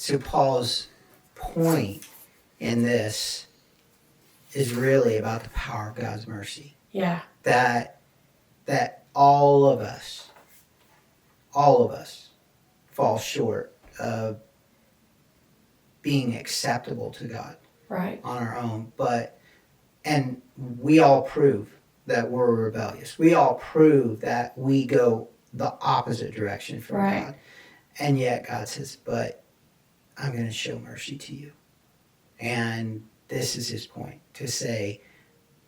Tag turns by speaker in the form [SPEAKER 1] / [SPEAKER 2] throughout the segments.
[SPEAKER 1] So Paul's point in this is really about the power of God's mercy.
[SPEAKER 2] Yeah.
[SPEAKER 1] That all of us fall short of being acceptable to God.
[SPEAKER 2] Right.
[SPEAKER 1] On our own. And we all prove that we're rebellious. We all prove that we go the opposite direction from God. And yet God says, but I'm going to show mercy to you. And this is his point, to say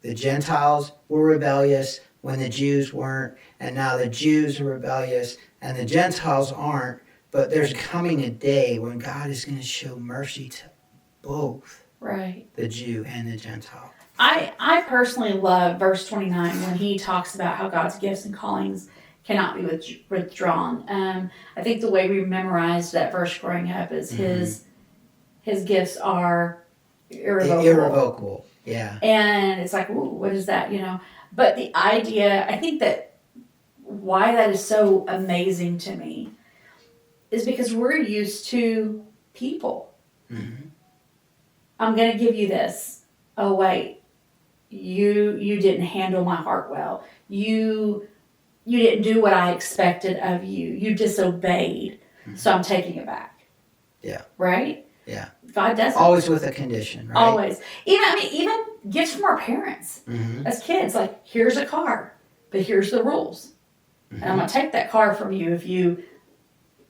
[SPEAKER 1] the Gentiles were rebellious when the Jews weren't, and now the Jews are rebellious and the Gentiles aren't, but there's coming a day when God is going to show mercy to both.
[SPEAKER 2] Right.
[SPEAKER 1] The Jew and the Gentile.
[SPEAKER 2] I personally love verse 29 when he talks about how God's gifts and callings cannot be withdrawn. I think the way we memorized that verse growing up is his gifts are irrevocable.
[SPEAKER 1] Irrevocable, yeah.
[SPEAKER 2] And it's like, ooh, what is that, you know? But the idea, I think that why that is so amazing to me is because we're used to people.
[SPEAKER 1] Mm-hmm.
[SPEAKER 2] I'm going to give you this. Oh, wait. You didn't handle my heart well. You didn't do what I expected of you. You disobeyed. Mm-hmm. So I'm taking it back.
[SPEAKER 1] Yeah.
[SPEAKER 2] Right?
[SPEAKER 1] Yeah.
[SPEAKER 2] God does it.
[SPEAKER 1] Always with a condition, right?
[SPEAKER 2] Always. Even gifts from our parents.
[SPEAKER 1] Mm-hmm.
[SPEAKER 2] As kids, like, here's a car, but here's the rules. Mm-hmm. And I'm going to take that car from you if you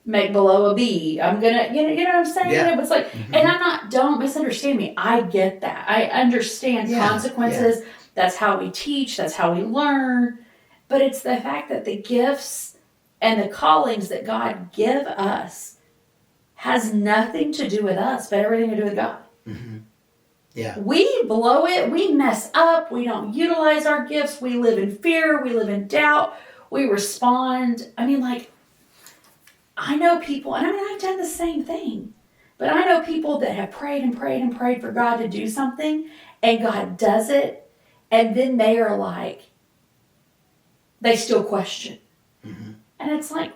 [SPEAKER 2] make below a B. I'm gonna, you know what I'm saying?
[SPEAKER 1] Yeah.
[SPEAKER 2] It was like, and don't misunderstand me. I get that. I understand consequences. Yeah. That's how we teach. That's how we learn. But it's the fact that the gifts and the callings that God give us has nothing to do with us, but everything to do with God.
[SPEAKER 1] Mm-hmm. Yeah.
[SPEAKER 2] We blow it. We mess up. We don't utilize our gifts. We live in fear. We live in doubt. We respond. I mean, like, I know people, and I've done the same thing, but I know people that have prayed and prayed and prayed for God to do something, and God does it, and then they are like, they still question. Mm-hmm. And it's like,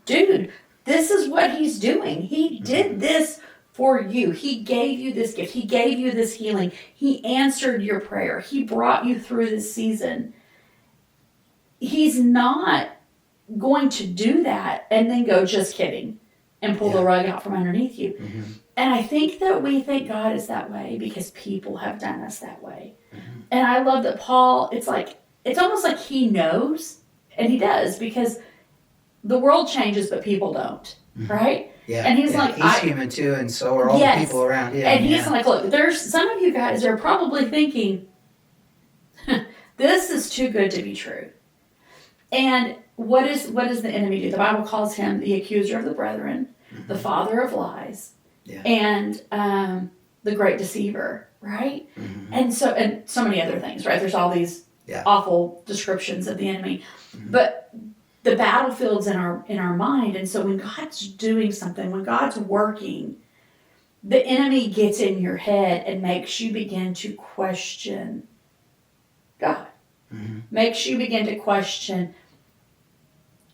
[SPEAKER 2] dude, this is what he's doing. He did this for you. He gave you this gift. He gave you this healing. He answered your prayer. He brought you through this season. He's not going to do that and then go, just kidding, and pull the rug out from underneath you. Mm-hmm. And I think that we think God is that way because people have done us that way. Mm-hmm. And I love that Paul, it's almost like he knows, and he does, because the world changes, but people don't, right?
[SPEAKER 1] Yeah.
[SPEAKER 2] And he's like,
[SPEAKER 1] he's human too, and so are all the people around him.
[SPEAKER 2] And he's like, look, there's some of you guys are probably thinking, this is too good to be true. And what does the enemy do? The Bible calls him the accuser of the brethren, the father of lies, and the great deceiver, right? Mm-hmm. And so many other things, right? There's all these awful descriptions of the enemy, but the battlefield's in our mind. And so when God's doing something, when God's working, the enemy gets in your head and makes you begin to question God. Mm-hmm. Makes you begin to question,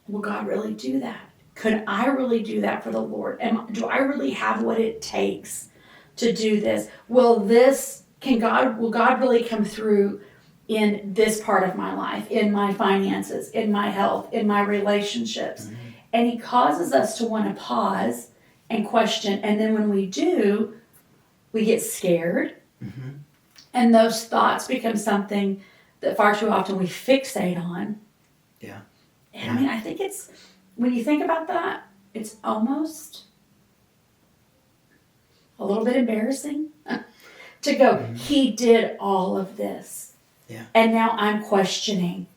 [SPEAKER 2] will God really do that? Could I really do that for the Lord? Do I really have what it takes to do this? Will God really come through in this part of my life, in my finances, in my health, in my relationships? Mm-hmm. And he causes us to want to pause and question. And then when we do, we get scared. Mm-hmm. And those thoughts become something that far too often we fixate on.
[SPEAKER 1] Yeah.
[SPEAKER 2] And I think it's, when you think about that, it's almost a little bit embarrassing to go, he did all of this. Yeah. And now I'm questioning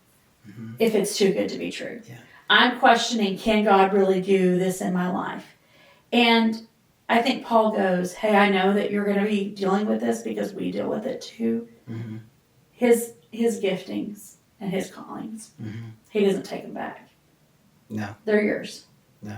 [SPEAKER 2] if it's too good to be true. Yeah. I'm questioning, can God really do this in my life? And I think Paul goes, hey, I know that you're going to be dealing with this because we deal with it too. Mm-hmm. His giftings and his callings, he doesn't take them back.
[SPEAKER 1] No.
[SPEAKER 2] They're yours.
[SPEAKER 1] No.